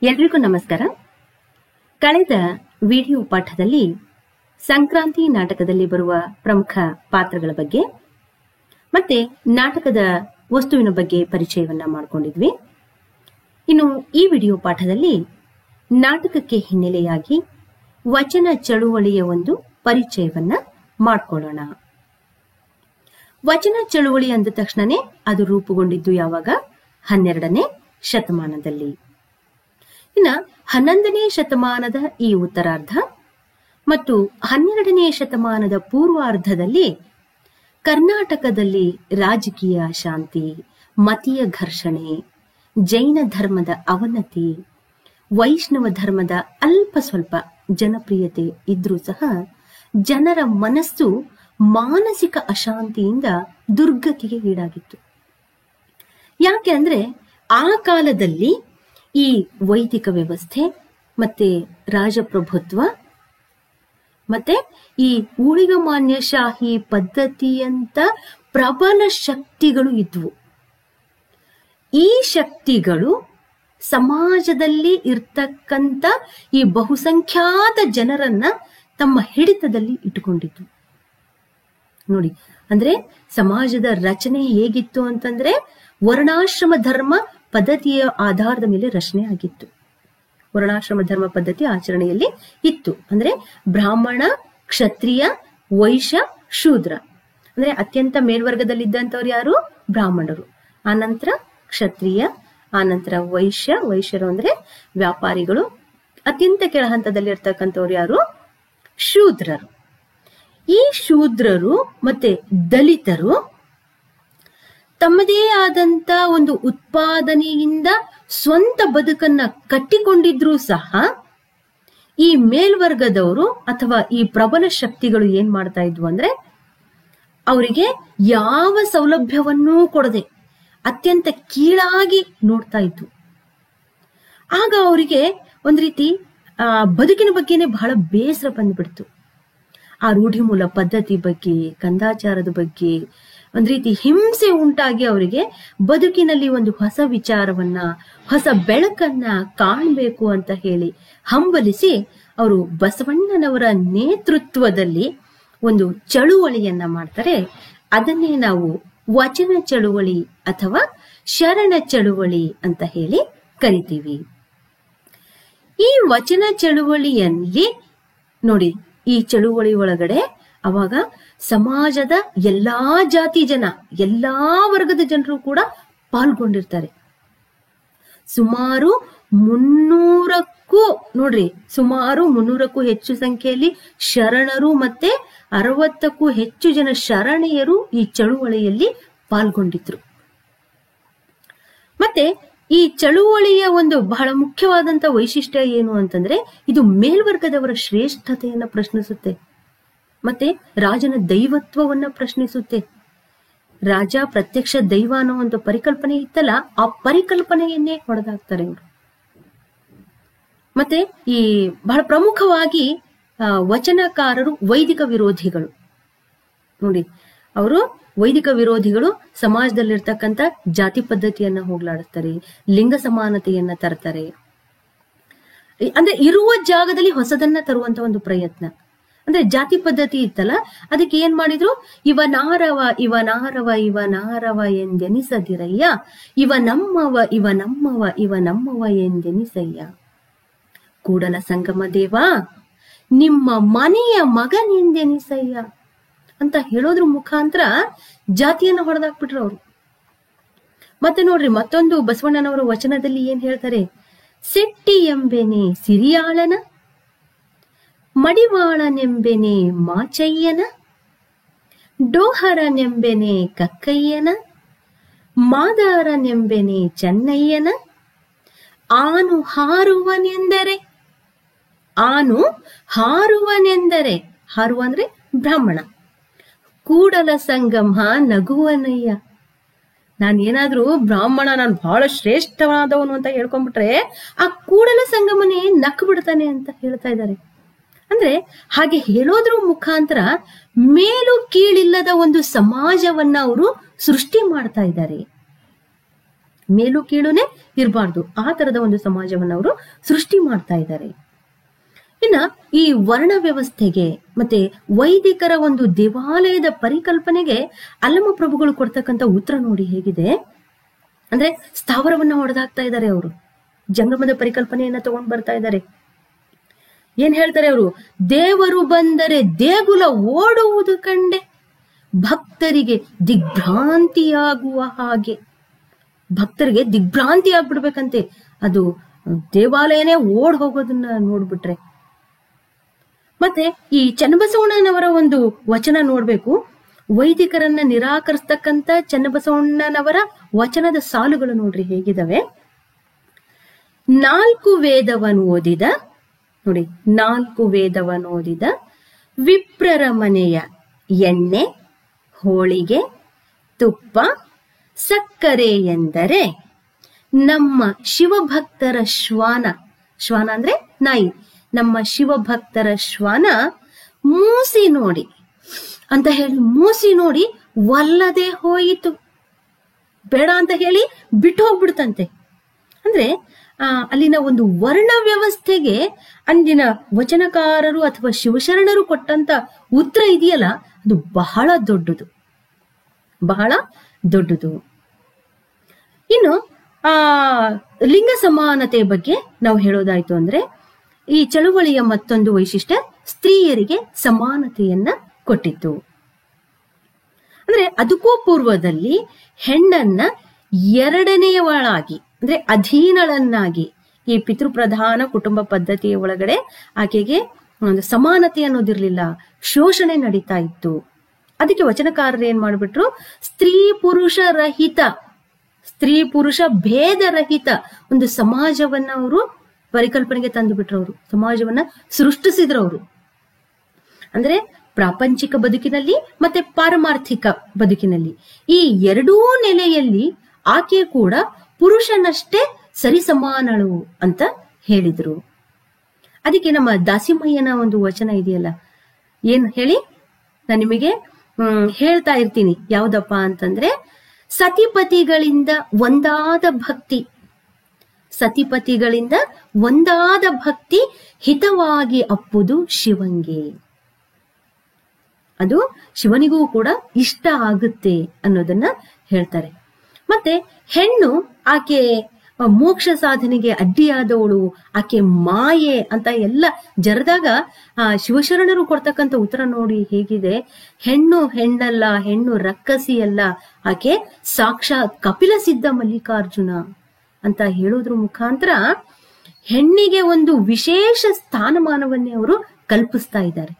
ಎಲ್ರಿಗೂ ನಮಸ್ಕಾರ. ಕಳೆದ ವಿಡಿಯೋ ಪಾಠದಲ್ಲಿ ಸಂಕ್ರಾಂತಿ ನಾಟಕದಲ್ಲಿ ಬರುವ ಪ್ರಮುಖ ಪಾತ್ರಗಳ ಬಗ್ಗೆ ಮತ್ತೆ ನಾಟಕದ ವಸ್ತುವಿನ ಬಗ್ಗೆ ಪರಿಚಯವನ್ನ ಮಾಡಿಕೊಂಡಿದ್ವಿ. ಇನ್ನು ಈ ವಿಡಿಯೋ ಪಾಠದಲ್ಲಿ ನಾಟಕಕ್ಕೆ ಹಿನ್ನೆಲೆಯಾಗಿ ವಚನ ಚಳುವಳಿಯ ಒಂದು ಪರಿಚಯವನ್ನ ಮಾಡಿಕೊಳ್ಳೋಣ. ವಚನ ಚಳುವಳಿ ಅಂದ ತಕ್ಷಣನೇ ಅದು ರೂಪುಗೊಂಡಿದ್ದು ಯಾವಾಗ? 12ನೇ ಶತಮಾನದಲ್ಲಿ. ಇನ್ನ 11ನೇ ಶತಮಾನದ ಈ ಉತ್ತರಾರ್ಧ ಮತ್ತು 12ನೇ ಶತಮಾನದ ಪೂರ್ವಾರ್ಧದಲ್ಲಿ ಕರ್ನಾಟಕದಲ್ಲಿ ರಾಜಕೀಯ ಅಶಾಂತಿ, ಮತೀಯ ಘರ್ಷಣೆ, ಜೈನ ಧರ್ಮದ ಅವನತಿ, ವೈಷ್ಣವ ಧರ್ಮದ ಅಲ್ಪ ಸ್ವಲ್ಪ ಜನಪ್ರಿಯತೆ ಇದ್ರೂ ಸಹ ಜನರ ಮನಸ್ಸು ಮಾನಸಿಕ ಅಶಾಂತಿಯಿಂದ ದುರ್ಗತಿಗೆ ಈಡಾಗಿತ್ತು. ಯಾಕೆ ಅಂದ್ರೆ ಆ ಕಾಲದಲ್ಲಿ ಈ ವೈದಿಕ ವ್ಯವಸ್ಥೆ ಮತ್ತೆ ರಾಜಪ್ರಭುತ್ವ ಮತ್ತೆ ಈ ಊಳಿಗಮಾನ್ಯಶಾಹಿ ಪದ್ಧತಿಯಂತ ಪ್ರಬಲ ಶಕ್ತಿಗಳು ಇದ್ವು. ಈ ಶಕ್ತಿಗಳು ಸಮಾಜದಲ್ಲಿ ಇರ್ತಕ್ಕಂಥ ಈ ಬಹುಸಂಖ್ಯಾತ ಜನರನ್ನ ತಮ್ಮ ಹಿಡಿತದಲ್ಲಿ ಇಟ್ಟುಕೊಂಡಿತ್ತು. ನೋಡಿ, ಅಂದ್ರೆ ಸಮಾಜದ ರಚನೆ ಹೇಗಿತ್ತು ಅಂತಂದ್ರೆ ವರ್ಣಾಶ್ರಮ ಧರ್ಮ ಪದ್ಧತಿಯ ಆಧಾರದ ಮೇಲೆ ರಚನೆ ಆಗಿತ್ತು. ವರ್ಣಾಶ್ರಮ ಧರ್ಮ ಪದ್ಧತಿ ಆಚರಣೆಯಲ್ಲಿ ಇತ್ತು. ಅಂದ್ರೆ ಬ್ರಾಹ್ಮಣ, ಕ್ಷತ್ರಿಯ, ವೈಶ್ಯ, ಶೂದ್ರ. ಅಂದ್ರೆ ಅತ್ಯಂತ ಮೇಲ್ವರ್ಗದಲ್ಲಿದ್ದಂಥವ್ರು ಯಾರು? ಬ್ರಾಹ್ಮಣರು. ಆನಂತರ ಕ್ಷತ್ರಿಯ, ಆನಂತರ ವೈಶ್ಯರು ಅಂದ್ರೆ ವ್ಯಾಪಾರಿಗಳು. ಅತ್ಯಂತ ಕೆಳ ಹಂತದಲ್ಲಿ ಇರ್ತಕ್ಕಂಥವ್ರು ಯಾರು? ಶೂದ್ರರು. ಈ ಶೂದ್ರರು ಮತ್ತೆ ದಲಿತರು ತಮ್ಮದೇ ಆದಂತ ಒಂದು ಉತ್ಪಾದನೆಯಿಂದ ಸ್ವಂತ ಬದುಕನ್ನ ಕಟ್ಟಿಕೊಂಡಿದ್ರೂ ಸಹ ಈ ಮೇಲ್ವರ್ಗದವರು ಅಥವಾ ಈ ಪ್ರಬಲ ಶಕ್ತಿಗಳು ಏನ್ ಮಾಡ್ತಾ ಇದ್ವು ಅಂದ್ರೆ ಅವರಿಗೆ ಯಾವ ಸೌಲಭ್ಯವನ್ನೂ ಕೊಡದೆ ಅತ್ಯಂತ ಕೀಳಾಗಿ ನೋಡ್ತಾ ಇದ್ವು. ಆಗ ಅವರಿಗೆ ಒಂದ್ ರೀತಿ ಬದುಕಿನ ಬಗ್ಗೆನೆ ಬಹಳ ಬೇಸರ ಬಂದ್ಬಿಡ್ತು. ಆ ರೂಢಿಮೂಲ ಪದ್ಧತಿ ಬಗ್ಗೆ, ಕಂದಾಚಾರದ ಬಗ್ಗೆ ಒಂದ್ ರೀತಿ ಹಿಂಸೆ ಉಂಟಾಗಿ ಅವರಿಗೆ ಬದುಕಿನಲ್ಲಿ ಒಂದು ಹೊಸ ವಿಚಾರವನ್ನ, ಹೊಸ ಬೆಳಕನ್ನ ಕಾಣಬೇಕು ಅಂತ ಹೇಳಿ ಹಂಬಲಿಸಿ ಅವರು ಬಸವಣ್ಣನವರ ನೇತೃತ್ವದಲ್ಲಿ ಒಂದು ಚಳುವಳಿಯನ್ನ ಮಾಡ್ತಾರೆ. ಅದನ್ನೇ ನಾವು ವಚನ ಚಳುವಳಿ ಅಥವಾ ಶರಣ ಚಳುವಳಿ ಅಂತ ಹೇಳಿ ಕರಿತೀವಿ. ಈ ವಚನ ಚಳುವಳಿಯಲ್ಲಿ ನೋಡಿ, ಈ ಚಳುವಳಿ ಒಳಗಡೆ ಅವಾಗ ಸಮಾಜದ ಎಲ್ಲಾ ಜಾತಿ ಜನ, ಎಲ್ಲಾ ವರ್ಗದ ಜನರು ಕೂಡ ಪಾಲ್ಗೊಂಡಿರ್ತಾರೆ. ಸುಮಾರು 300ಕ್ಕೂ ಹೆಚ್ಚು ಸಂಖ್ಯೆಯಲ್ಲಿ ಶರಣರು ಮತ್ತೆ 60ಕ್ಕೂ ಹೆಚ್ಚು ಜನ ಶರಣೆಯರು ಈ ಚಳುವಳಿಯಲ್ಲಿ ಪಾಲ್ಗೊಂಡಿದ್ರು. ಮತ್ತೆ ಈ ಚಳುವಳಿಯ ಒಂದು ಬಹಳ ಮುಖ್ಯವಾದಂತ ವೈಶಿಷ್ಟ್ಯ ಏನು ಅಂತಂದ್ರೆ ಇದು ಮೇಲ್ವರ್ಗದವರ ಶ್ರೇಷ್ಠತೆಯನ್ನ ಪ್ರಶ್ನಿಸುತ್ತೆ. ಮತ್ತೆ ರಾಜನ ದೈವತ್ವವನ್ನ ಪ್ರಶ್ನಿಸುತ್ತೆ. ರಾಜ ಪ್ರತ್ಯಕ್ಷ ದೈವ ಅನ್ನೋ ಒಂದು ಪರಿಕಲ್ಪನೆ ಇತ್ತಲ್ಲ, ಆ ಪರಿಕಲ್ಪನೆಯನ್ನೇ ಹೊಡೆದಾಕ್ತಾರೆ ಇವರು. ಮತ್ತೆ ಈ ಬಹಳ ಪ್ರಮುಖವಾಗಿ ವಚನಕಾರರು ವೈದಿಕ ವಿರೋಧಿಗಳು. ನೋಡಿ, ಅವರು ವೈದಿಕ ವಿರೋಧಿಗಳು ಸಮಾಜದಲ್ಲಿರ್ತಕ್ಕಂಥ ಜಾತಿ ಪದ್ಧತಿಯನ್ನ ಹೋಗ್ಲಾಡಿಸ್ತಾರೆ, ಲಿಂಗ ಸಮಾನತೆಯನ್ನ ತರ್ತಾರೆ. ಅಂದ್ರೆ ಇರುವ ಜಾಗದಲ್ಲಿ ಹೊಸದನ್ನ ತರುವಂತ ಒಂದು ಪ್ರಯತ್ನ. ಅಂದ್ರೆ ಜಾತಿ ಪದ್ಧತಿ ಇತ್ತಲ್ಲ, ಅದಕ್ಕೆ ಏನ್ ಮಾಡಿದ್ರು? ಇವನಾರವ ಎಂದೆನಿಸದಿರಯ್ಯ, ಇವ ನಮ್ಮವ ಎಂದೆನಿಸಯ್ಯ. ಕೂಡಲ ಸಂಗಮ ದೇವ, ನಿಮ್ಮ ಮನೆಯ ಮಗನೆಂದೆನಿಸಯ್ಯ ಅಂತ ಹೇಳೋದ್ರ ಮುಖಾಂತರ ಜಾತಿಯನ್ನ ಹೊಡೆದಾಕ್ಬಿಟ್ರು ಅವರು. ಮತ್ತೆ ನೋಡ್ರಿ, ಮತ್ತೊಂದು ಬಸವಣ್ಣನವರ ವಚನದಲ್ಲಿ ಏನ್ ಹೇಳ್ತಾರೆ? ಸೆಟ್ಟಿ ಎಂಬೆನೆ ಸಿರಿಯಾಳನ, ಮಡಿವಾಳನೆಂಬೆನೆ ಮಾಚಯ್ಯನ, ಡೋಹರನೆಂಬೆನೆ ಕಕ್ಕಯ್ಯನ, ಮಾದಾರನೆಂಬೆನೆ ಚೆನ್ನಯ್ಯನ, ಆನು ಹಾರುವನೆಂದರೆ ಹಾರುವ ಅಂದ್ರೆ ಬ್ರಾಹ್ಮಣ, ಕೂಡಲ ಸಂಗಮ ನಗುವನಯ್ಯ. ನಾನೇನಾದ್ರೂ ಬ್ರಾಹ್ಮಣ, ನಾನು ಬಹಳ ಶ್ರೇಷ್ಠವಾದವನು ಅಂತ ಹೇಳ್ಕೊಂಡ್ಬಿಟ್ರೆ ಆ ಕೂಡಲ ಸಂಗಮನೇ ನಕ್ಕು ಬಿಡ್ತಾನೆ ಅಂತ ಹೇಳ್ತಾ ಇದ್ದಾರೆ. ಅಂದ್ರೆ ಹಾಗೆ ಹೇಳೋದ್ರ ಮುಖಾಂತರ ಮೇಲು ಕೀಳಿಲ್ಲದ ಒಂದು ಸಮಾಜವನ್ನ ಅವರು ಸೃಷ್ಟಿ ಮಾಡ್ತಾ ಇದ್ದಾರೆ. ಮೇಲು ಕೀಳುನೇ ಇರಬಾರ್ದು. ಆ ತರದ ಒಂದು ಸಮಾಜವನ್ನ ಅವರು ಸೃಷ್ಟಿ ಮಾಡ್ತಾ ಇದ್ದಾರೆ. ಇನ್ನ ಈ ವರ್ಣ ವ್ಯವಸ್ಥೆಗೆ ಮತ್ತೆ ವೈದಿಕರ ಒಂದು ದೇವಾಲಯದ ಪರಿಕಲ್ಪನೆಗೆ ಅಲ್ಲಮ ಪ್ರಭುಗಳು ಕೊಡ್ತಕ್ಕಂಥ ಉತ್ತರ ನೋಡಿ ಹೇಗಿದೆ ಅಂದ್ರೆ, ಸ್ಥಾವರವನ್ನ ಹೊಡೆದಾಕ್ತಾ ಇದ್ದಾರೆ ಅವರು. ಜಂಗಮದ ಪರಿಕಲ್ಪನೆಯನ್ನ ತಗೊಂಡ್ ಬರ್ತಾ ಇದ್ದಾರೆ. ಏನ್ ಹೇಳ್ತಾರೆ ಅವರು? ದೇವರು ಬಂದರೆ ದೇಗುಲ ಓಡುವುದು ಕಂಡೆ, ಭಕ್ತರಿಗೆ ದಿಗ್ಭ್ರಾಂತಿಯಾಗುವ ಹಾಗೆ. ಭಕ್ತರಿಗೆ ದಿಗ್ಭ್ರಾಂತಿ ಆಗ್ಬಿಡ್ಬೇಕಂತೆ, ಅದು ದೇವಾಲಯನೇ ಓಡ್ ಹೋಗೋದನ್ನ ನೋಡ್ಬಿಟ್ರೆ. ಮತ್ತೆ ಈ ಚನ್ನಬಸವಣ್ಣನವರ ಒಂದು ವಚನ ನೋಡ್ಬೇಕು. ವೈದಿಕರನ್ನ ನಿರಾಕರಿಸ್ತಕ್ಕಂಥ ಚನ್ನಬಸವಣ್ಣನವರ ವಚನದ ಸಾಲುಗಳು ನೋಡ್ರಿ ಹೇಗಿದಾವೆ. 4 ವೇದವನ್ನು ಓದಿದ, ನೋಡಿ 4 ವೇದವನ್ನು ಓದಿದ ವಿಪ್ರರ ಮನೆಯ ಎಣ್ಣೆ, ಹೋಳಿಗೆ, ತುಪ್ಪ, ಸಕ್ಕರೆ ಎಂದರೆ ನಮ್ಮ ಶಿವಭಕ್ತರ ಶ್ವಾನ, ಶ್ವಾನ ಅಂದ್ರೆ ನಾಯಿ, ನಮ್ಮ ಶಿವಭಕ್ತರ ಶ್ವಾನ ಮೂಸಿ ನೋಡಿ ಅಂತ ಹೇಳಿ, ಮೂಸಿ ನೋಡಿ ಒಲ್ಲದೆ ಹೋಯಿತು, ಬೇಡ ಅಂತ ಹೇಳಿ ಬಿಟ್ಟು ಹೋಗ್ಬಿಡ್ತಂತೆ. ಅಂದ್ರೆ ಅಲ್ಲಿನ ಒಂದು ವರ್ಣ ವ್ಯವಸ್ಥೆಗೆ ಅಂದಿನ ವಚನಕಾರರು ಅಥವಾ ಶಿವಶರಣರು ಕೊಟ್ಟಂತ ಉತ್ತರ ಇದೆಯಲ್ಲ, ಅದು ಬಹಳ ದೊಡ್ಡದು, ಬಹಳ ದೊಡ್ಡದು. ಇನ್ನು ಲಿಂಗ ಸಮಾನತೆ ಬಗ್ಗೆ ನಾವು ಹೇಳೋದಾಯ್ತು ಅಂದ್ರೆ, ಈ ಚಳುವಳಿಯ ಮತ್ತೊಂದು ವೈಶಿಷ್ಟ್ಯ ಸ್ತ್ರೀಯರಿಗೆ ಸಮಾನತೆಯನ್ನ ಕೊಟ್ಟಿತ್ತು. ಅಂದ್ರೆ ಅದಕ್ಕೂ ಪೂರ್ವದಲ್ಲಿ ಹೆಣ್ಣನ್ನ ಎರಡನೆಯವಳಾಗಿ ಅಂದ್ರೆ ಅಧೀನಳನ್ನಾಗಿ, ಈ ಪಿತೃಪ್ರಧಾನ ಕುಟುಂಬ ಪದ್ಧತಿಯ ಒಳಗಡೆ ಆಕೆಗೆ ಒಂದು ಸಮಾನತೆ ಅನ್ನೋದಿರ್ಲಿಲ್ಲ, ಶೋಷಣೆ ನಡೀತಾ ಇತ್ತು. ಅದಕ್ಕೆ ವಚನಕಾರರು ಏನ್ ಮಾಡ್ಬಿಟ್ರು, ಸ್ತ್ರೀ ಪುರುಷ ರಹಿತ, ಸ್ತ್ರೀ ಪುರುಷ ಭೇದ ರಹಿತ ಒಂದು ಸಮಾಜವನ್ನ ಅವರು ಪರಿಕಲ್ಪನೆಗೆ ತಂದು ಬಿಟ್ರು. ಅವರು ಸಮಾಜವನ್ನ ಸೃಷ್ಟಿಸಿದ್ರು. ಅಂದ್ರೆ ಪ್ರಾಪಂಚಿಕ ಬದುಕಿನಲ್ಲಿ ಮತ್ತೆ ಪಾರಮಾರ್ಥಿಕ ಬದುಕಿನಲ್ಲಿ ಈ ಎರಡೂ ನೆಲೆಯಲ್ಲಿ ಆಕೆ ಕೂಡ ಪುರುಷನಷ್ಟೇ ಸರಿಸಮಾನಳು ಅಂತ ಹೇಳಿದ್ರು. ಅದಕ್ಕೆ ನಮ್ಮ ದಾಸಿಮಯ್ಯನ ಒಂದು ವಚನ ಇದೆಯಲ್ಲ, ಏನ್ ಹೇಳಿ ನಾನು ನಿಮಗೆ ಹೇಳ್ತಾ ಇರ್ತೀನಿ, ಯಾವ್ದಪ್ಪ ಅಂತಂದ್ರೆ, ಸತಿಪತಿಗಳಿಂದ ಒಂದಾದ ಭಕ್ತಿ, ಸತಿಪತಿಗಳಿಂದ ಒಂದಾದ ಭಕ್ತಿ ಹಿತವಾಗಿ ಅಪ್ಪುದು ಶಿವಂಗೆ, ಅದು ಶಿವನಿಗೂ ಕೂಡ ಇಷ್ಟ ಆಗುತ್ತೆ ಅನ್ನೋದನ್ನ ಹೇಳ್ತಾರೆ. ಮತ್ತೆ ಹೆಣ್ಣು ಆಕೆ ಮೋಕ್ಷ ಸಾಧನೆಗೆ ಅಡ್ಡಿಯಾದವಳು, ಆಕೆ ಮಾಯೆ ಅಂತ ಎಲ್ಲ ಜರದಾಗ ಶಿವಶರಣರು ಕೊಡ್ತಕ್ಕಂಥ ಉತ್ತರ ನೋಡಿ ಹೇಗಿದೆ. ಹೆಣ್ಣು ಹೆಣ್ಣಲ್ಲ, ಹೆಣ್ಣು ರಕ್ಕಸಿ ಅಲ್ಲ, ಆಕೆ ಸಾಕ್ಷಾತ್ ಕಪಿಲ ಸಿದ್ಧ ಮಲ್ಲಿಕಾರ್ಜುನ ಅಂತ ಹೇಳೋದ್ರ ಮುಖಾಂತರ ಹೆಣ್ಣಿಗೆ ಒಂದು ವಿಶೇಷ ಸ್ಥಾನಮಾನವನ್ನೇ ಅವರು ಕಲ್ಪಿಸ್ತಾ ಇದ್ದಾರೆ.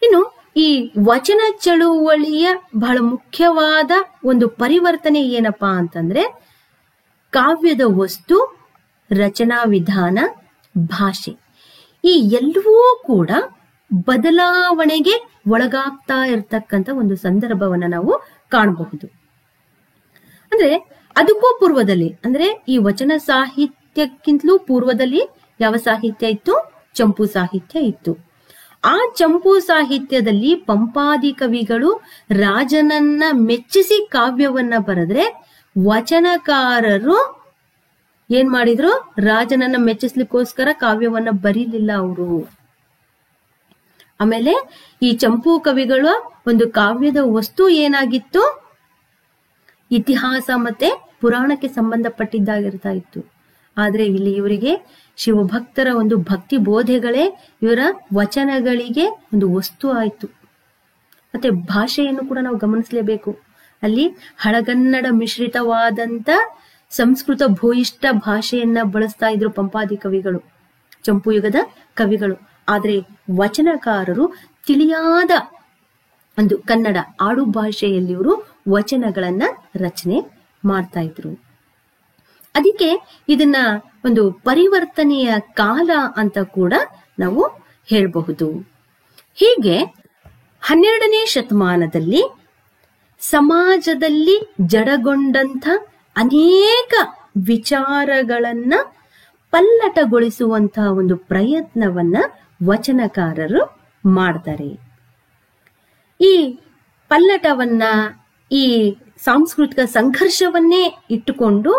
ಇನ್ನು ಈ ವಚನ ಚಳುವಳಿಯ ಬಹಳ ಮುಖ್ಯವಾದ ಒಂದು ಪರಿವರ್ತನೆ ಏನಪ್ಪಾ ಅಂತಂದ್ರೆ, ಕಾವ್ಯದ ವಸ್ತು, ರಚನಾ ವಿಧಾನ, ಭಾಷೆ, ಈ ಎಲ್ಲವೂ ಕೂಡ ಬದಲಾವಣೆಗೆ ಒಳಗಾಗ್ತಾ ಇರತಕ್ಕಂತ ಒಂದು ಸಂದರ್ಭವನ್ನ ನಾವು ಕಾಣಬಹುದು. ಅಂದ್ರೆ ಅದಕ್ಕೂ ಪೂರ್ವದಲ್ಲಿ, ಅಂದ್ರೆ ಈ ವಚನ ಸಾಹಿತ್ಯಕ್ಕಿಂತಲೂ ಪೂರ್ವದಲ್ಲಿ ಯಾವ ಸಾಹಿತ್ಯ ಇತ್ತು? ಚಂಪು ಸಾಹಿತ್ಯ ಇತ್ತು. ಆ ಚಂಪು ಸಾಹಿತ್ಯದಲ್ಲಿ ಪಂಪಾದಿ ಕವಿಗಳು ರಾಜನನ್ನ ಮೆಚ್ಚಿಸಿ ಕಾವ್ಯವನ್ನ ಬರೆದ್ರೆ, ವಚನಕಾರರು ಏನ್ ಮಾಡಿದ್ರು? ರಾಜನನ್ನ ಮೆಚ್ಚಿಸ್ಲಿಕ್ಕೋಸ್ಕರ ಕಾವ್ಯವನ್ನ ಬರೀಲಿಲ್ಲ ಅವರು. ಆಮೇಲೆ ಈ ಚಂಪು ಕವಿಗಳ ಒಂದು ಕಾವ್ಯದ ವಸ್ತು ಏನಾಗಿತ್ತು? ಇತಿಹಾಸ ಮತ್ತೆ ಪುರಾಣಕ್ಕೆ ಸಂಬಂಧಪಟ್ಟಿದ್ದಾಗಿರ್ತಾ ಇತ್ತು. ಆದ್ರೆ ಇಲ್ಲಿ ಇವರಿಗೆ ಶಿವಭಕ್ತರ ಒಂದು ಭಕ್ತಿ ಬೋಧೆಗಳೇ ಇವರ ವಚನಗಳಿಗೆ ಒಂದು ವಸ್ತು ಆಯ್ತು. ಮತ್ತೆ ಭಾಷೆಯನ್ನು ಕೂಡ ನಾವು ಗಮನಿಸಲೇಬೇಕು. ಅಲ್ಲಿ ಹಳಗನ್ನಡ ಮಿಶ್ರಿತವಾದಂತ ಸಂಸ್ಕೃತ ಭೂಯಿಷ್ಠ ಭಾಷೆಯನ್ನ ಬಳಸ್ತಾ ಇದ್ರು ಪಂಪಾದಿ ಕವಿಗಳು, ಚಂಪು ಯುಗದ ಕವಿಗಳು. ಆದ್ರೆ ವಚನಕಾರರು ತಿಳಿಯಾದ ಒಂದು ಕನ್ನಡ ಆಡು ಭಾಷೆಯಲ್ಲಿ ಇವರು ವಚನಗಳನ್ನ ರಚನೆ ಮಾಡ್ತಾ ಇದ್ರು. ಅದಕ್ಕೆ ಇದನ್ನ ಒಂದು ಪರಿವರ್ತನೆಯ ಕಾಲ ಅಂತ ಕೂಡ ನಾವು ಹೇಳಬಹುದು. ಹೀಗೆ 12ನೇ ಶತಮಾನದಲ್ಲಿ ಸಮಾಜದಲ್ಲಿ ಜಡಗೊಂಡಂಥ ಅನೇಕ ವಿಚಾರಗಳನ್ನ ಪಲ್ಲಟಗೊಳಿಸುವಂತಹ ಒಂದು ಪ್ರಯತ್ನವನ್ನ ವಚನಕಾರರು ಮಾಡ್ತಾರೆ. ಈ ಪಲ್ಲಟವನ್ನ, ಈ ಸಾಂಸ್ಕೃತಿಕ ಸಂಘರ್ಷವನ್ನೇ ಇಟ್ಟುಕೊಂಡು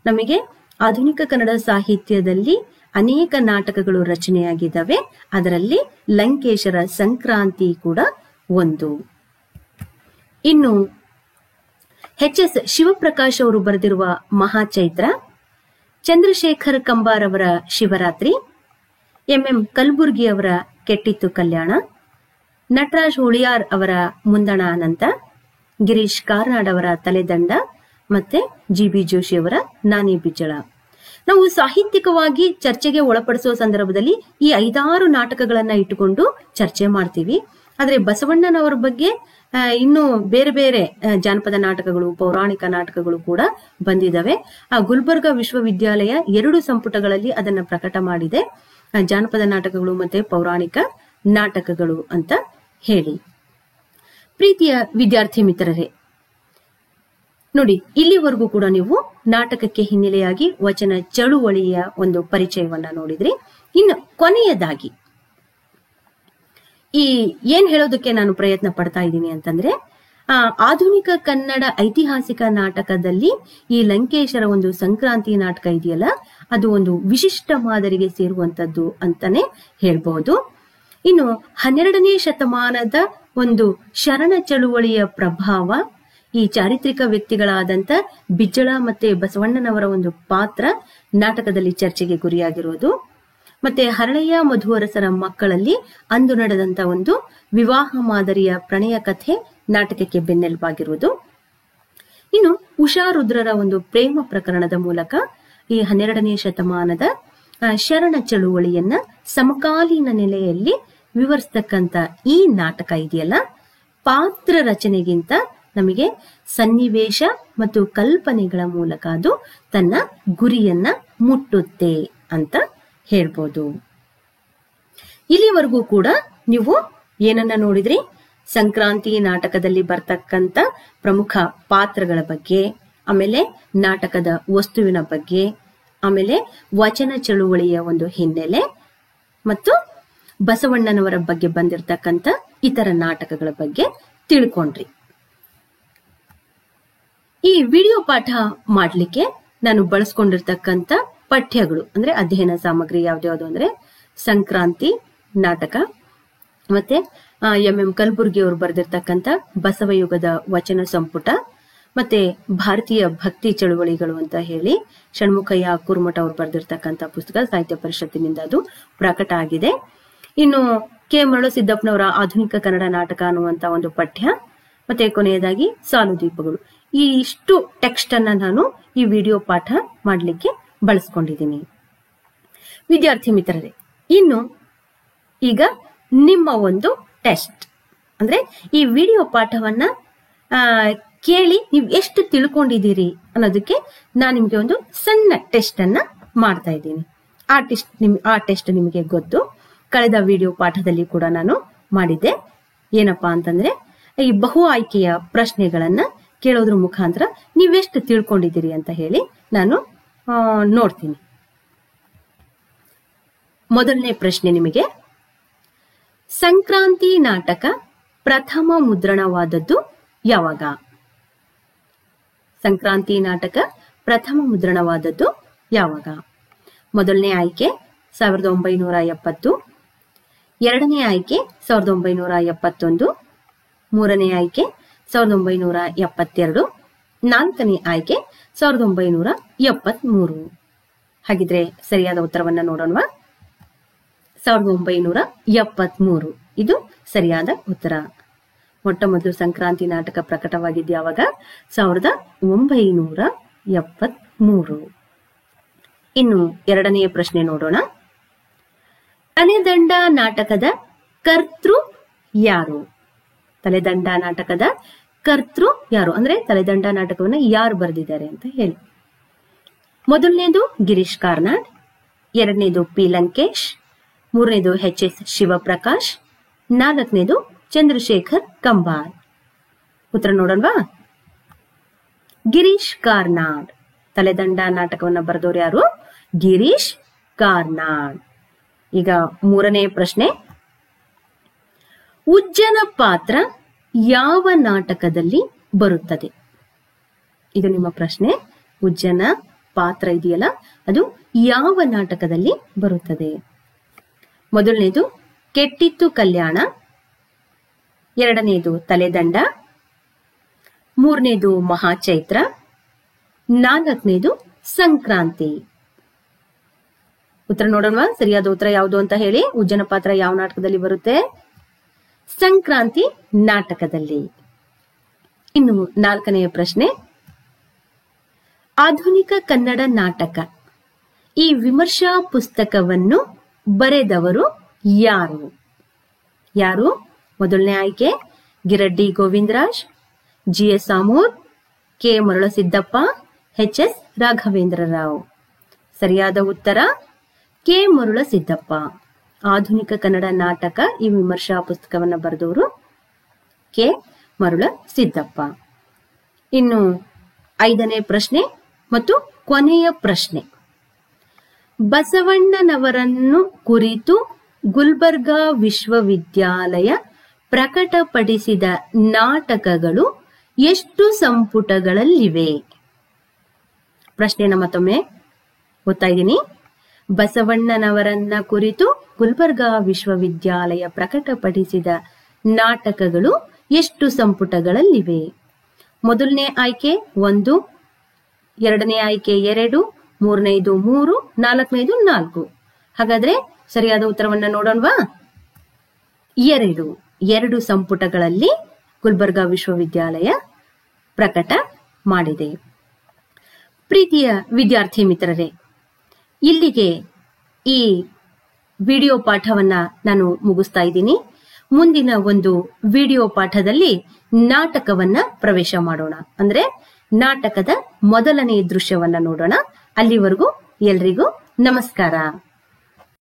ನಮಗೆ ಆಧುನಿಕ ಕನ್ನಡ ಸಾಹಿತ್ಯದಲ್ಲಿ ಅನೇಕ ನಾಟಕಗಳು ರಚನೆಯಾಗಿದ್ದಾವೆ. ಅದರಲ್ಲಿ ಲಂಕೇಶರ ಸಂಕ್ರಾಂತಿ ಕೂಡ ಒಂದು. ಇನ್ನು ಎಚ್.ಎಸ್. ಶಿವಪ್ರಕಾಶ್ ಅವರು ಬರೆದಿರುವ ಮಹಾಚೈತ್ರ, ಚಂದ್ರಶೇಖರ್ ಕಂಬಾರ್ ಅವರ ಶಿವರಾತ್ರಿ, ಎಂ.ಎಂ. ಕಲಬುರ್ಗಿ ಅವರ ಕೆಟ್ಟಿತ್ತು ಕಲ್ಯಾಣ, ನಟರಾಜ್ ಹುಳಿಯಾರ್ ಅವರ ಮುಂದಣ ಅನಂತ, ಗಿರೀಶ್ ಕಾರ್ನಾಡ್ ಅವರ ತಲೆದಂಡ ಮತ್ತೆ ಜಿ.ಬಿ. ಜೋಶಿ ಅವರ ನಾನಿ ಬಿಜ್ಜಳ. ನಾವು ಸಾಹಿತ್ಯಿಕವಾಗಿ ಚರ್ಚೆಗೆ ಒಳಪಡಿಸುವ ಸಂದರ್ಭದಲ್ಲಿ ಈ 5-6 ನಾಟಕಗಳನ್ನ ಇಟ್ಟುಕೊಂಡು ಚರ್ಚೆ ಮಾಡ್ತೀವಿ. ಆದ್ರೆ ಬಸವಣ್ಣನವರ ಬಗ್ಗೆ ಇನ್ನು ಬೇರೆ ಬೇರೆ ಜಾನಪದ ನಾಟಕಗಳು, ಪೌರಾಣಿಕ ನಾಟಕಗಳು ಕೂಡ ಬಂದಿದ್ದಾವೆ. ಆ ಗುಲ್ಬರ್ಗಾ ವಿಶ್ವವಿದ್ಯಾಲಯ 2 ಸಂಪುಟಗಳಲ್ಲಿ ಅದನ್ನ ಪ್ರಕಟ ಮಾಡಿದೆ, ಜಾನಪದ ನಾಟಕಗಳು ಮತ್ತೆ ಪೌರಾಣಿಕ ನಾಟಕಗಳು ಅಂತ ಹೇಳಿ. ಪ್ರೀತಿಯ ವಿದ್ಯಾರ್ಥಿ ಮಿತ್ರರೇ, ನೋಡಿ, ಇಲ್ಲಿವರೆಗೂ ಕೂಡ ನೀವು ನಾಟಕಕ್ಕೆ ಹಿನ್ನೆಲೆಯಾಗಿ ವಚನ ಚಳುವಳಿಯ ಒಂದು ಪರಿಚಯವನ್ನ ನೋಡಿದ್ರಿ. ಇನ್ನು ಕೊನೆಯದಾಗಿ ಈ ಏನ್ ಹೇಳೋದಕ್ಕೆ ನಾನು ಪ್ರಯತ್ನ ಪಡ್ತಾ ಇದ್ದೀನಿ ಅಂತಂದ್ರೆ, ಆಧುನಿಕ ಕನ್ನಡ ಐತಿಹಾಸಿಕ ನಾಟಕದಲ್ಲಿ ಈ ಲಂಕೇಶರ ಒಂದು ಸಂಕ್ರಾಂತಿ ನಾಟಕ ಇದೆಯಲ್ಲ, ಅದು ಒಂದು ವಿಶಿಷ್ಟ ಮಾದರಿಗೆ ಸೇರುವಂತದ್ದು ಅಂತಾನೆ ಹೇಳ್ಬಹುದು. ಇನ್ನು 12ನೇ ಶತಮಾನದ ಒಂದು ಶರಣ ಚಳುವಳಿಯ ಪ್ರಭಾವ, ಈ ಚಾರಿತ್ರಿಕ ವ್ಯಕ್ತಿಗಳಾದಂತ ಬಿಜ್ಜಳ ಮತ್ತೆ ಬಸವಣ್ಣನವರ ಒಂದು ಪಾತ್ರ ನಾಟಕದಲ್ಲಿ ಚರ್ಚೆಗೆ ಗುರಿಯಾಗಿರೋದು, ಮತ್ತೆ ಹರಳಯ್ಯ ಮಧುವರಸರ ಮಕ್ಕಳಲ್ಲಿ ಅಂದು ನಡೆದಂತ ಒಂದು ವಿವಾಹ ಮಾದರಿಯ ಪ್ರಣಯ ಕಥೆ ನಾಟಕಕ್ಕೆ ಬೆನ್ನೆಲುಬಾಗಿರುವುದು. ಇನ್ನು ಉಷಾ ರುದ್ರರ ಒಂದು ಪ್ರೇಮ ಪ್ರಕರಣದ ಮೂಲಕ ಈ 12ನೇ ಶತಮಾನದ ಶರಣ ಚಳುವಳಿಯನ್ನ ಸಮಕಾಲೀನ ನೆಲೆಯಲ್ಲಿ ವಿವರಿಸ್ತಕ್ಕಂತ ಈ ನಾಟಕ ಇದೆಯಲ್ಲ, ಪಾತ್ರ ರಚನೆಗಿಂತ ನಮಗೆ ಸನ್ನಿವೇಶ ಮತ್ತು ಕಲ್ಪನೆಗಳ ಮೂಲಕ ಅದು ತನ್ನ ಗುರಿಯನ್ನ ಮುಟ್ಟುತ್ತೆ ಅಂತ ಹೇಳ್ಬೋದು. ಇಲ್ಲಿವರೆಗೂ ಕೂಡ ನೀವು ಏನನ್ನ ನೋಡಿದ್ರಿ? ಸಂಕ್ರಾಂತಿ ನಾಟಕದಲ್ಲಿ ಬರ್ತಕ್ಕಂತ ಪ್ರಮುಖ ಪಾತ್ರಗಳ ಬಗ್ಗೆ, ಆಮೇಲೆ ನಾಟಕದ ವಸ್ತುವಿನ ಬಗ್ಗೆ, ಆಮೇಲೆ ವಚನ ಚಳುವಳಿಯ ಒಂದು ಹಿನ್ನೆಲೆ ಮತ್ತು ಬಸವಣ್ಣನವರ ಬಗ್ಗೆ ಬಂದಿರತಕ್ಕಂತ ಇತರ ನಾಟಕಗಳ ಬಗ್ಗೆ ತಿಳ್ಕೊಂಡ್ರಿ. ಈ ವಿಡಿಯೋ ಪಾಠ ಮಾಡ್ಲಿಕ್ಕೆ ನಾನು ಬಳಸ್ಕೊಂಡಿರ್ತಕ್ಕಂತ ಪಠ್ಯಗಳು ಅಂದ್ರೆ ಅಧ್ಯಯನ ಸಾಮಗ್ರಿ ಯಾವ್ದ್ಯಾವ್ದು ಅಂದ್ರೆ ಸಂಕ್ರಾಂತಿ ನಾಟಕ, ಮತ್ತೆ ಎಂ.ಎಂ. ಕಲಬುರ್ಗಿ ಅವರು ಬರೆದಿರ್ತಕ್ಕಂತ ಬಸವಯುಗದ ವಚನ ಸಂಪುಟ, ಮತ್ತೆ ಭಾರತೀಯ ಭಕ್ತಿ ಚಳುವಳಿಗಳು ಅಂತ ಹೇಳಿ ಷಣ್ಮುಖಯ್ಯ ಕುರ್ಮಠ ಅವರು ಬರೆದಿರ್ತಕ್ಕಂತ ಪುಸ್ತಕ, ಸಾಹಿತ್ಯ ಪರಿಷತ್ತಿನಿಂದ ಅದು ಪ್ರಕಟ ಆಗಿದೆ. ಇನ್ನು ಕೆ ಮರಳಸಿದ್ದಪ್ಪನವರ ಆಧುನಿಕ ಕನ್ನಡ ನಾಟಕ ಅನ್ನುವಂತ ಒಂದು ಪಠ್ಯ, ಮತ್ತೆ ಕೊನೆಯದಾಗಿ ಸಾಲುದೀಪಗಳು. ಈ ಇಷ್ಟು ಟೆಕ್ಸ್ಟ್ ಅನ್ನ ನಾನು ಈ ವಿಡಿಯೋ ಪಾಠ ಮಾಡ್ಲಿಕ್ಕೆ ಬಳಸ್ಕೊಂಡಿದ್ದೀನಿ. ವಿದ್ಯಾರ್ಥಿ ಮಿತ್ರರೇ, ಇನ್ನು ಈಗ ನಿಮ್ಮ ಒಂದು ಟೆಸ್ಟ್ ಅಂದ್ರೆ ಈ ವಿಡಿಯೋ ಪಾಠವನ್ನ ಕೇಳಿ ನೀವು ಎಷ್ಟು ತಿಳ್ಕೊಂಡಿದ್ದೀರಿ ಅನ್ನೋದಕ್ಕೆ ನಾನು ನಿಮ್ಗೆ ಒಂದು ಸಣ್ಣ ಟೆಸ್ಟ್ ಅನ್ನ ಮಾಡ್ತಾ ಇದ್ದೀನಿ. ಆ ಟೆಸ್ಟ್ ನಿಮಗೆ ಗೊತ್ತು, ಕಳೆದ ವಿಡಿಯೋ ಪಾಠದಲ್ಲಿ ಕೂಡ ನಾನು ಮಾಡಿದ್ದೆ. ಏನಪ್ಪಾ ಅಂತಂದ್ರೆ, ಈ ಬಹು ಆಯ್ಕೆಯ ಪ್ರಶ್ನೆಗಳನ್ನ ಕೇಳೋದ್ರ ಮುಖಾಂತರ ನೀವೆಷ್ಟು ತಿಳ್ಕೊಂಡಿದ್ದೀರಿ ಅಂತ ಹೇಳಿ ನಾನು ನೋಡ್ತೀನಿ. ಮೊದಲನೇ ಪ್ರಶ್ನೆ ನಿಮಗೆ, ಸಂಕ್ರಾಂತಿ ನಾಟಕ ಪ್ರಥಮ ಮುದ್ರಣವಾದದ್ದು ಯಾವಾಗ? ಸಂಕ್ರಾಂತಿ ನಾಟಕ ಪ್ರಥಮ ಮುದ್ರಣವಾದದ್ದು ಯಾವಾಗ? ಮೊದಲನೇ ಆಯ್ಕೆ 1970, ಎರಡನೇ ಆಯ್ಕೆ 1971, ಮೂರನೇ ಆಯ್ಕೆ 1972, ನಾಲ್ಕನೇ ಆಯ್ಕೆ 1973. ಹಾಗಿದ್ರೆ ಸರಿಯಾದ ಉತ್ತರವನ್ನ ನೋಡೋಣವಾ? 1973 ಇದು ಸರಿಯಾದ ಉತ್ತರ. ಮೊಟ್ಟ ಮೊದಲು ಸಂಕ್ರಾಂತಿ ನಾಟಕ ಪ್ರಕಟವಾಗಿದ್ದು ಯಾವಾಗ? 1973. ಇನ್ನು ಎರಡನೆಯ ಪ್ರಶ್ನೆ ನೋಡೋಣ. ತಲೆದಂಡ ನಾಟಕದ ಕರ್ತೃ ಯಾರು? ತಲೆದಂಡ ನಾಟಕದ ಕರ್ತೃ ಯಾರು ಅಂದ್ರೆ ತಲೆದಂಡ ನಾಟಕವನ್ನ ಯಾರು ಬರೆದಿದ್ದಾರೆ ಅಂತ ಹೇಳಿ. ಮೊದಲನೇದು ಗಿರೀಶ್ ಕಾರ್ನಾಡ್, ಎರಡನೇದು ಪಿ ಲಂಕೇಶ್, ಮೂರನೇದು ಎಚ್.ಎಸ್. ಶಿವಪ್ರಕಾಶ್, ನಾಲ್ಕನೇದು ಚಂದ್ರಶೇಖರ್ ಕಂಬಾರ್. ಉತ್ತರ ನೋಡೋಣವಾ? ಗಿರೀಶ್ ಕಾರ್ನಾಡ್. ತಲೆದಂಡ ನಾಟಕವನ್ನ ಬರೆದವರು ಯಾರು? ಗಿರೀಶ್ ಕಾರ್ನಾಡ್. ಈಗ ಮೂರನೇ ಪ್ರಶ್ನೆ, ಉಜ್ಜನ ಪಾತ್ರ ಯಾವ ನಾಟಕದಲ್ಲಿ ಬರುತ್ತದೆ? ಇದು ನಿಮ್ಮ ಪ್ರಶ್ನೆ. ಉಜ್ಜನ ಪಾತ್ರ ಇದೆಯಲ್ಲ ಅದು ಯಾವ ನಾಟಕದಲ್ಲಿ ಬರುತ್ತದೆ? ಮೊದಲನೇದು ಕೆಟ್ಟಿತ್ತು ಕಲ್ಯಾಣ, ಎರಡನೇದು ತಲೆದಂಡ, ಮೂರನೇದು ಮಹಾಚೈತ್ರ, ನಾಲ್ಕನೇದು ಸಂಕ್ರಾಂತಿ. ಉತ್ತರ ನೋಡೋಣ. ಸರಿಯಾದ ಉತ್ತರ ಯಾವುದು ಅಂತ ಹೇಳಿ. ಉಜ್ಜನ ಪಾತ್ರ ಯಾವ ನಾಟಕದಲ್ಲಿ ಬರುತ್ತೆ? ಸಂಕ್ರಾಂತಿ ನಾಟಕದಲ್ಲಿ. ಇನ್ನು ನಾಲ್ಕನೆಯ ಪ್ರಶ್ನೆ, ಆಧುನಿಕ ಕನ್ನಡ ನಾಟಕ ಈ ವಿಮರ್ಶಾ ಪುಸ್ತಕವನ್ನು ಬರೆದವರು ಯಾರು? ಯಾರು? ಮೊದಲನೇ ಆಯ್ಕೆ Giraddi Govindaraj, GS Amur, K Marulasiddappa, HS Raghavendra Rao. ಸರಿಯಾದ ಉತ್ತರ K ಮರುಳಸಿದ್ದಪ್ಪ. ಆಧುನಿಕ ಕನ್ನಡ ನಾಟಕ ಈ ವಿಮರ್ಶಾ ಪುಸ್ತಕವನ್ನು ಬರೆದವರು K ಮರುಳಸಿದ್ದಪ್ಪ. ಇನ್ನು ಐದನೇ ಪ್ರಶ್ನೆ ಮತ್ತು ಕೊನೆಯ ಪ್ರಶ್ನೆ, ಬಸವಣ್ಣನವರನ್ನು ಕುರಿತು ಗುಲ್ಬರ್ಗಾ ವಿಶ್ವವಿದ್ಯಾಲಯ ಪ್ರಕಟಪಡಿಸಿದ ನಾಟಕಗಳು ಎಷ್ಟು ಸಂಪುಟಗಳಲ್ಲಿವೆ? ಪ್ರಶ್ನೆನ ಮತ್ತೊಮ್ಮೆ ಓದ್ತಾ ಇದ್ದೀನಿ. ಬಸವಣ್ಣನವರನ್ನ ಕುರಿತು ಗುಲ್ಬರ್ಗಾ ವಿಶ್ವವಿದ್ಯಾಲಯ ಪ್ರಕಟಪಡಿಸಿದ ನಾಟಕಗಳು ಎಷ್ಟು ಸಂಪುಟಗಳಲ್ಲಿವೆ? ಮೊದಲನೇ ಆಯ್ಕೆ 1, ಎರಡನೇ ಆಯ್ಕೆ 2, ಮೂರನೇದು 3, ನಾಲ್ಕನೇದು 4. ಹಾಗಾದ್ರೆ ಸರಿಯಾದ ಉತ್ತರವನ್ನ ನೋಡೋಣವಾ? 2 ಸಂಪುಟಗಳಲ್ಲಿ ಗುಲ್ಬರ್ಗಾ ವಿಶ್ವವಿದ್ಯಾಲಯ ಪ್ರಕಟ ಮಾಡಿದೆ. ಪ್ರೀತಿಯ ವಿದ್ಯಾರ್ಥಿ ಮಿತ್ರರೇ, ಇಲ್ಲಿಗೆ ಈ ವಿಡಿಯೋ ಪಾಠವನ್ನ ನಾನು ಮುಗಿಸ್ತಾ ಇದ್ದೀನಿ. ಮುಂದಿನ ಒಂದು ವಿಡಿಯೋ ಪಾಠದಲ್ಲಿ ನಾಟಕವನ್ನ ಪ್ರವೇಶ ಮಾಡೋಣ. ಅಂದ್ರೆ ನಾಟಕದ ಮೊದಲನೇ ದೃಶ್ಯವನ್ನ ನೋಡೋಣ. ಅಲ್ಲಿವರೆಗೂ ಎಲ್ರಿಗೂ ನಮಸ್ಕಾರ.